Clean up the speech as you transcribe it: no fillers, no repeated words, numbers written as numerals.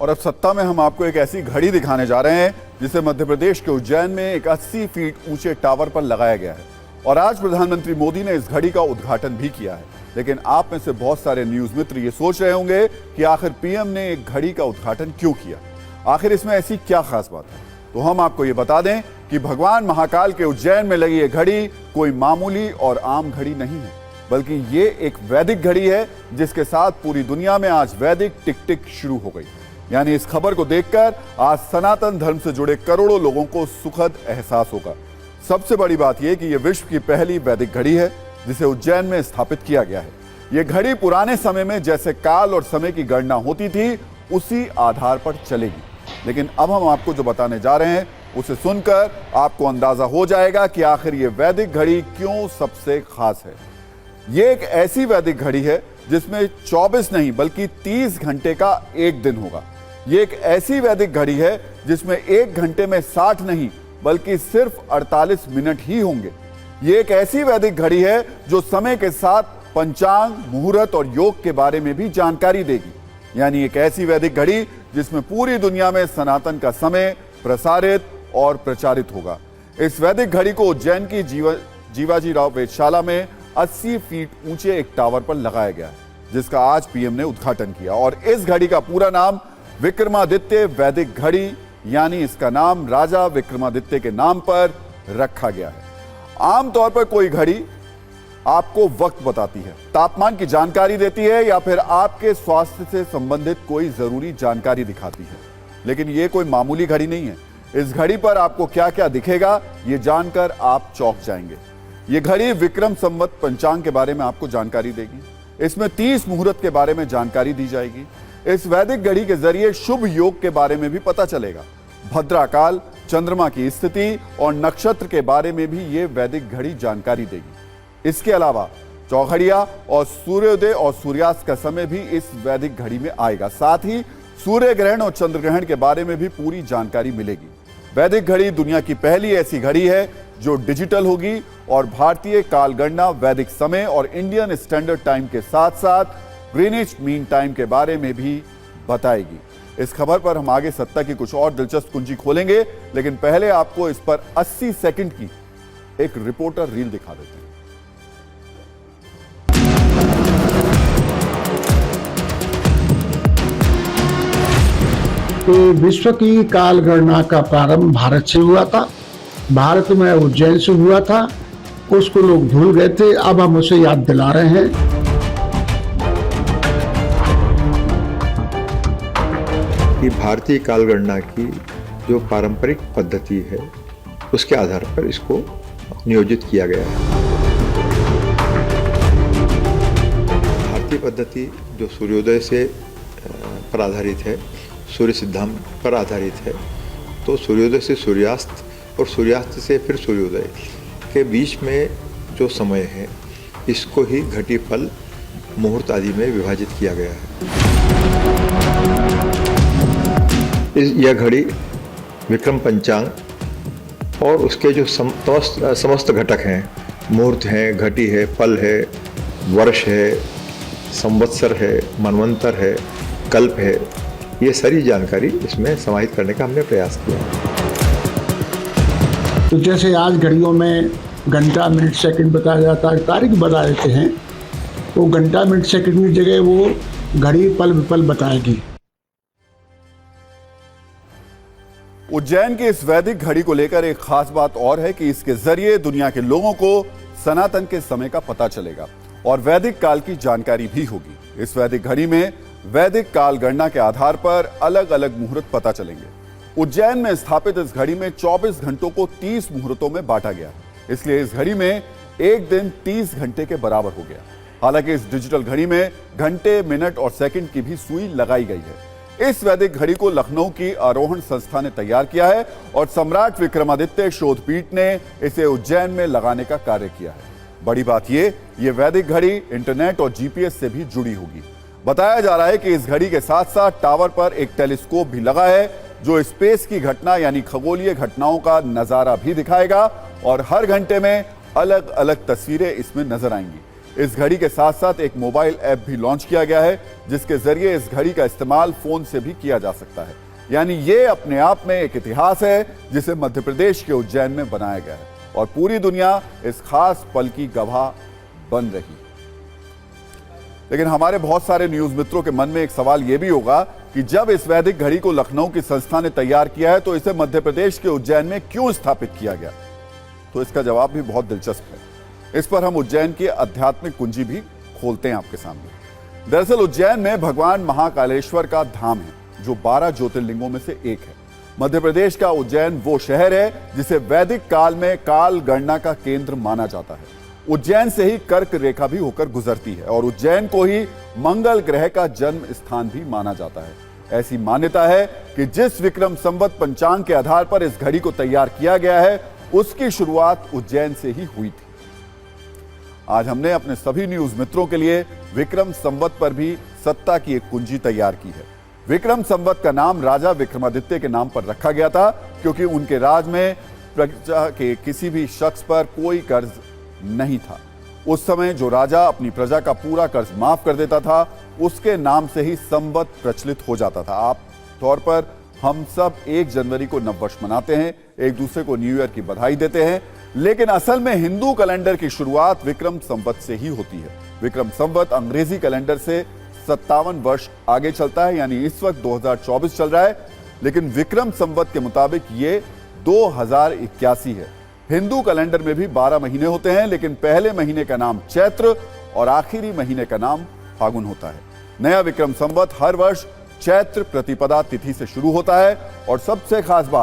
और अब सत्ता में हम आपको एक ऐसी घड़ी दिखाने जा रहे हैं जिसे मध्य प्रदेश के उज्जैन में एक 80 फीट ऊंचे टावर पर लगाया गया है। और आज प्रधानमंत्री मोदी ने इस घड़ी का उद्घाटन भी किया है। लेकिन आप में से बहुत सारे न्यूज मित्र ये सोच रहे होंगे कि आखिर पीएम ने एक घड़ी का उद्घाटन क्यों किया, आखिर इसमें ऐसी क्या खास बात है। तो हम आपको ये बता दें कि भगवान महाकाल के उज्जैन में लगी ये घड़ी कोई मामूली और आम घड़ी नहीं है, बल्कि ये एक वैदिक घड़ी है जिसके साथ पूरी दुनिया में आज वैदिक टिक टिक शुरू हो गई। यानी इस खबर को देखकर आज सनातन धर्म से जुड़े करोड़ों लोगों को सुखद एहसास होगा। सबसे बड़ी बात यह कि यह विश्व की पहली वैदिक घड़ी है जिसे उज्जैन में स्थापित किया गया है। यह घड़ी पुराने समय में जैसे काल और समय की गणना होती थी उसी आधार पर चलेगी। लेकिन अब हम आपको जो बताने जा रहे हैं उसे सुनकर आपको अंदाजा हो जाएगा कि आखिर यह वैदिक घड़ी क्यों सबसे खास है। यह एक ऐसी वैदिक घड़ी है जिसमें 24 नहीं बल्कि 30 घंटे का एक दिन होगा। यह एक ऐसी वैदिक घड़ी है जिसमें 1 घंटे में 60 नहीं बल्कि सिर्फ 48 मिनट ही होंगे। यह एक ऐसी वैदिक घड़ी है जो समय के साथ पंचांग, मुहूर्त और योग के बारे में भी जानकारी देगी। यानी एक ऐसी वैदिक घड़ी जिसमें पूरी दुनिया में सनातन का समय प्रसारित और प्रचारित होगा। इस वैदिक घड़ी को उज्जैन की जीवाजी राव वेधशाला में 80 फीट ऊंचे एक टावर पर लगाया गया है, जिसका आज पीएम ने उद्घाटन किया। और इस घड़ी का पूरा नाम विक्रमादित्य वैदिक घड़ी, यानी इसका नाम राजा विक्रमादित्य के नाम पर रखा गया है। आमतौर पर कोई घड़ी आपको वक्त बताती है, तापमान की जानकारी देती है या फिर आपके स्वास्थ्य से संबंधित कोई जरूरी जानकारी दिखाती है। लेकिन यह कोई मामूली घड़ी नहीं है। इस घड़ी पर आपको क्या क्या दिखेगा ये जानकर आप चौंक जाएंगे। यह घड़ी विक्रम संवत पंचांग के बारे में आपको जानकारी देगी। इसमें 30 मुहूर्त के बारे में जानकारी दी जाएगी। इस वैदिक घड़ी के जरिए शुभ योग के बारे में भी पता चलेगा। भद्राकाल, चंद्रमा की स्थिति और नक्षत्र के बारे में भी यह वैदिक घड़ी जानकारी देगी। इसके अलावा चौघड़िया और सूर्योदय और सूर्यास्त का समय भी इस वैदिक घड़ी में आएगा। साथ ही सूर्य ग्रहण और चंद्र ग्रहण के बारे में भी पूरी जानकारी मिलेगी। वैदिक घड़ी दुनिया की पहली ऐसी घड़ी है जो डिजिटल होगी और भारतीय काल गणना, वैदिक समय और इंडियन स्टैंडर्ड टाइम के साथ साथ ग्रीनिच मीन टाइम के बारे में भी बताएगी। इस खबर पर हम आगे सत्ता की कुछ और दिलचस्प कुंजी खोलेंगे, लेकिन पहले आपको इस पर 80 सेकंड की एक रिपोर्टर रील दिखा देते हैं। विश्व की काल गणना का प्रारंभ भारत से हुआ था। भारत में उज्जैन से हुआ था। उसको लोग भूल गए थे, अब हम उसे याद दिला रहे हैं। कि भारतीय काल गणना की जो पारंपरिक पद्धति है उसके आधार पर इसको नियोजित किया गया है। भारतीय पद्धति जो सूर्योदय से पर आधारित है, सूर्य सिद्धांत पर आधारित है, तो सूर्योदय से सूर्यास्त और सूर्यास्त से फिर सूर्योदय के बीच में जो समय है इसको ही घटी फल मुहूर्त आदि में विभाजित किया गया है। यह घड़ी विक्रम पंचांग और उसके जो समस्त घटक हैं, मुहूर्त हैं, घटी है, पल है, वर्ष है, संवत्सर है, मनवंतर है, कल्प है, ये सारी जानकारी इसमें समाहित करने का हमने प्रयास किया। तो जैसे आज घड़ियों में घंटा, मिनट, सेकंड बताया जाता है, तारीख बता देते हैं, वो घंटा, मिनट, सेकंड की जगह वो घड़ी पल विपल बताएगी। उज्जैन की इस वैदिक घड़ी को लेकर एक खास बात और है कि इसके जरिए दुनिया के लोगों को सनातन के समय का पता चलेगा और वैदिक काल की जानकारी भी होगी। इस वैदिक घड़ी में वैदिक काल गणना के आधार पर अलग अलग मुहूर्त पता चलेंगे। उज्जैन में स्थापित इस घड़ी में 24 घंटों को 30 मुहूर्तों में बांटा गया, इसलिए इस घड़ी में एक दिन 30 घंटे के बराबर हो गया। हालांकि इस डिजिटल घड़ी में घंटे, मिनट और सेकंड की भी सुई लगाई गई है। इस वैदिक घड़ी को लखनऊ की आरोहण संस्था ने तैयार किया है और सम्राट विक्रमादित्य शोधपीठ ने इसे उज्जैन में लगाने का कार्य किया है। बड़ी बात ये वैदिक घड़ी इंटरनेट और जीपीएस से भी जुड़ी होगी। बताया जा रहा है कि इस घड़ी के साथ साथ टावर पर एक टेलीस्कोप भी लगा है जो स्पेस की घटना यानी खगोलीय घटनाओं का नजारा भी दिखाएगा और हर घंटे में अलग अलग तस्वीरें इसमें नजर आएंगी। इस घड़ी के साथ साथ एक मोबाइल ऐप भी लॉन्च किया गया है, जिसके जरिए इस घड़ी का इस्तेमाल फोन से भी किया जा सकता है। यानी ये अपने आप में एक इतिहास है जिसे मध्य प्रदेश के उज्जैन में बनाया गया है और पूरी दुनिया इस खास पल की गवाह बन रही है। लेकिन हमारे बहुत सारे न्यूज मित्रों के मन में एक सवाल यह भी होगा कि जब इस वैदिक घड़ी को लखनऊ की संस्था ने तैयार किया है तो इसे मध्य प्रदेश के उज्जैन में क्यों स्थापित किया गया? तो इसका जवाब भी बहुत दिलचस्प है। इस पर हम उज्जैन की आध्यात्मिक कुंजी भी खोलते हैं आपके सामने। दरअसल उज्जैन में भगवान महाकालेश्वर का धाम है जो 12 ज्योतिर्लिंगों में से एक है। मध्य प्रदेश का उज्जैन वो शहर है जिसे वैदिक काल में काल गणना का केंद्र माना जाता है। उज्जैन से ही कर्क रेखा भी होकर गुजरती है और उज्जैन को ही मंगल ग्रह का जन्म स्थान भी माना जाता है। ऐसी मान्यता है कि जिस विक्रम संवत पंचांग के आधार पर इस घड़ी को तैयार किया गया है उसकी शुरुआत उज्जैन से ही हुई थी। आज हमने अपने सभी न्यूज मित्रों के लिए विक्रम संवत पर भी सत्ता की एक कुंजी तैयार की है। विक्रम संवत का नाम राजा विक्रमादित्य के नाम पर रखा गया था क्योंकि उनके राज में प्रजा के किसी भी शख्स पर कोई कर्ज नहीं था। उस समय जो राजा अपनी प्रजा का पूरा कर्ज माफ कर देता था उसके नाम से ही संवत प्रचलित हो जाता था। आप तौर पर हम सब 1 जनवरी को नववर्ष मनाते हैं, एक दूसरे को न्यू ईयर की बधाई देते हैं, लेकिन असल में हिंदू कैलेंडर की शुरुआत विक्रम संवत से ही होती है। विक्रम संवत अंग्रेजी कैलेंडर से 57 वर्ष आगे चलता है, यानी इस वक्त 2024 चल रहा है, लेकिन विक्रम संवत के मुताबिक ये 2081 है। हिंदू कैलेंडर में भी 12 महीने होते हैं, लेकिन पहले महीने का नाम चैत्र और आखिरी महीने का नाम फागुन होता है। नया विक्रम संवत हर वर्ष चैत्र प्रतिपदा तिथि से शुरू होता है और सबसे खास बात